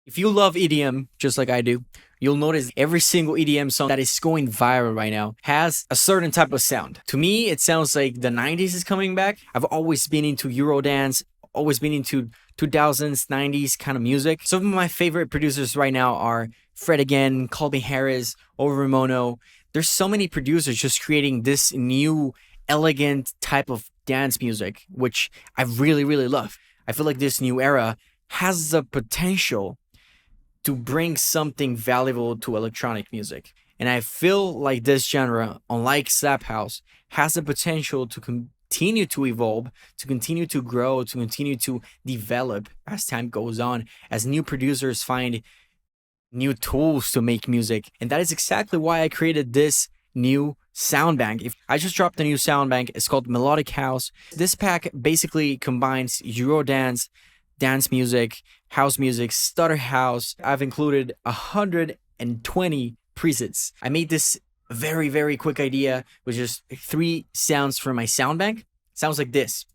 If you love EDM, just like I do, you'll notice every single EDM song that is going viral right now has a certain type of sound. To me, it sounds like the 90s is coming back. I've always been into Eurodance, always been into 2000s, 90s kind of music. Some of my favorite producers right now are Fred Again, Calvin Harris, Over Mono. There's so many producers just creating this new, elegant type of dance music, which I really, really love. I feel like this new era has the potential to bring something valuable to electronic music. And I feel like this genre, unlike Slap House, has the potential to continue to evolve, to continue to grow, to continue to develop as time goes on, as new producers find new tools to make music. And that is exactly why I created this new sound bank. If I just dropped a new sound bank, it's called Melodic House. This pack basically combines Eurodance, dance music, house music, stutter house. I've included 120 presets. I made this very, very quick idea with just 3 sounds from my sound bank. Sounds like this.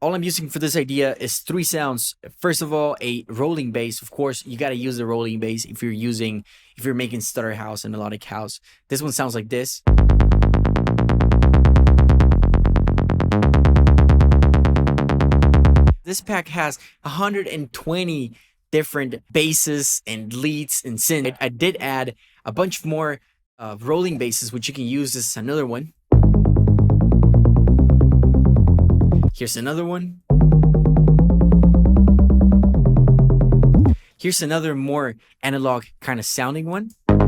All I'm using for this idea is 3 sounds. First of all, a rolling bass. Of course, you got to use the rolling bass if you're making stutter house and melodic house. This one sounds like this. This pack has 120 different basses and leads and synth. I did add a bunch more rolling basses, which you can use. This is another one. Here's another one. Here's another more analog kind of sounding one. And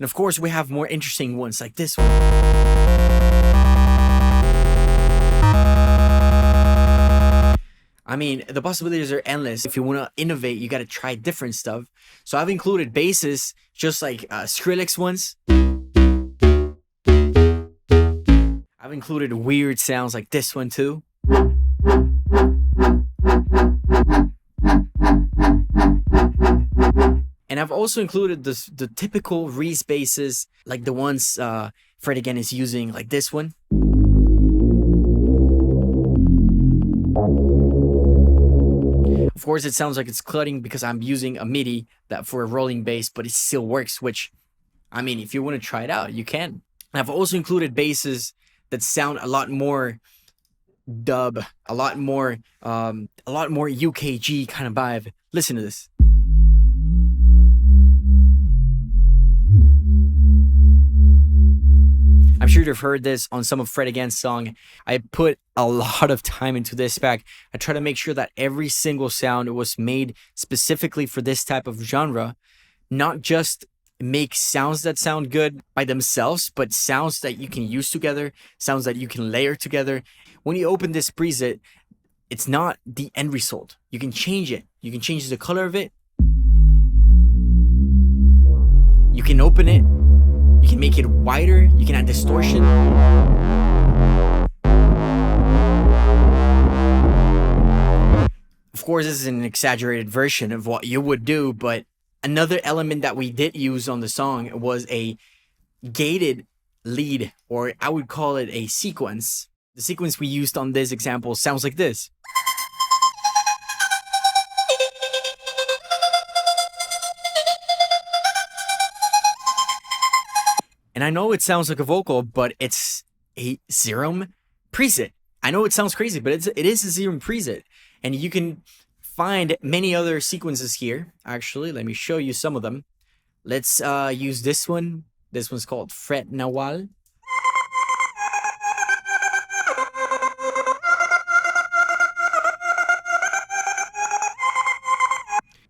of course, we have more interesting ones like this one. I mean, the possibilities are endless. If you want to innovate, you got to try different stuff. So I've included basses, just like Skrillex ones. I've included weird sounds like this one too. And I've also included the typical Reese basses, like the ones Fred Again is using, like this one. Of course, it sounds like it's clutting because I'm using a MIDI that for a rolling bass, but it still works, which, I mean, if you want to try it out, you can. And I've also included basses that sound a lot more dub, a lot more UKG kind of vibe. Listen to this. I'm sure you've heard this on some of Fred Again's song. I put a lot of time into this pack. I try to make sure that every single sound was made specifically for this type of genre, not just make sounds that sound good by themselves, but sounds that you can use together, sounds that you can layer together. When you open this preset, it's not the end result. You can change it. You can change the color of it. You can open it. You can make it wider. You can add distortion. Of course, this is an exaggerated version of what you would do, but another element that we did use on the song was a gated lead, or I would call it a sequence. The sequence we used on this example sounds like this. And I know it sounds like a vocal, but it's a Serum preset. I know it sounds crazy, but it is a Serum preset. And you can find many other sequences here. Actually, let me show you some of them. Let's use this one. This one's called Fret Nawal.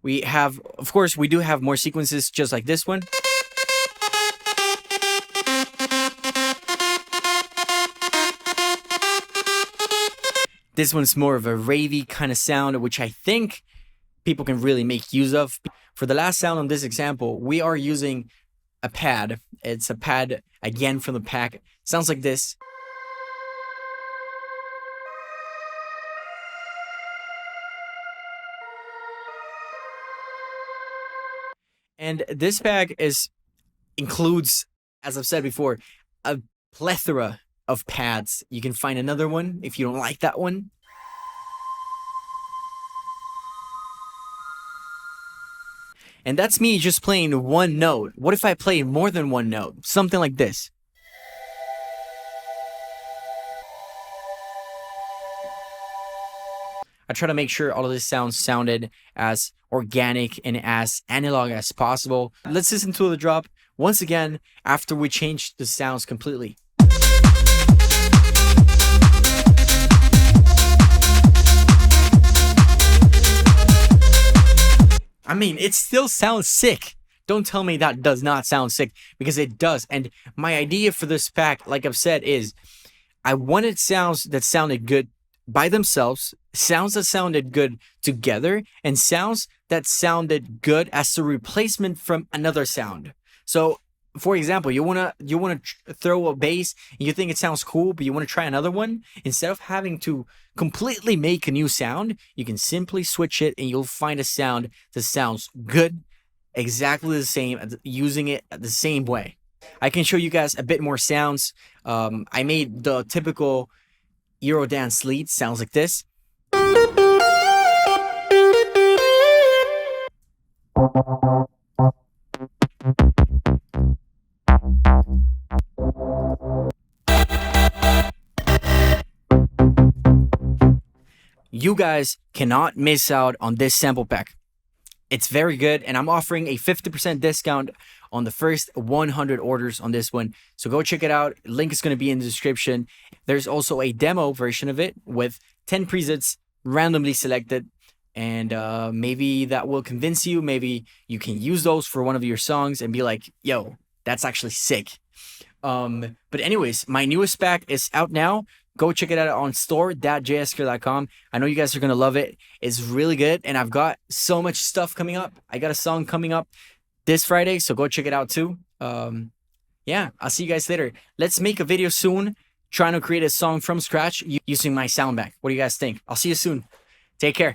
We have, of course, we do have more sequences just like this one. This one's more of a ravey kind of sound, which I think people can really make use of. For the last sound on this example, we are using a pad. It's a pad, again, from the pack. Sounds like this. And this pack includes, as I've said before, a plethora of pads. You can find another one if you don't like that one. And that's me just playing one note. What if I play more than one note? Something like this. I try to make sure all of this sounded as organic and as analog as possible. Let's listen to the drop once again after we change the sounds completely. I mean, it still sounds sick. Don't tell me that does not sound sick, because it does. And my idea for this pack, like I've said, is I wanted sounds that sounded good by themselves, sounds that sounded good together, and sounds that sounded good as a replacement from another sound. So, for example, you wanna throw a bass and you think it sounds cool, but you want to try another one. Instead of having to completely make a new sound, you can simply switch it and you'll find a sound that sounds good, exactly the same, using it the same way. I can show you guys a bit more sounds. I made the typical Eurodance lead, sounds like this. You guys cannot miss out on this sample pack. It's very good, and I'm offering a 50% discount on the first 100 orders on this one. So go check it out. Link is going to be in the description. There's also a demo version of it with 10 presets randomly selected, and maybe that will convince you. Maybe you can use those for one of your songs and be like, yo, that's actually sick. But anyways, my newest pack is out now. Go check it out on store.jeskar.com. I know you guys are going to love it. It's really good. And I've got so much stuff coming up. I got a song coming up this Friday, so go check it out too. Yeah, I'll see you guys later. Let's make a video soon trying to create a song from scratch using my sound bank. What do you guys think? I'll see you soon. Take care.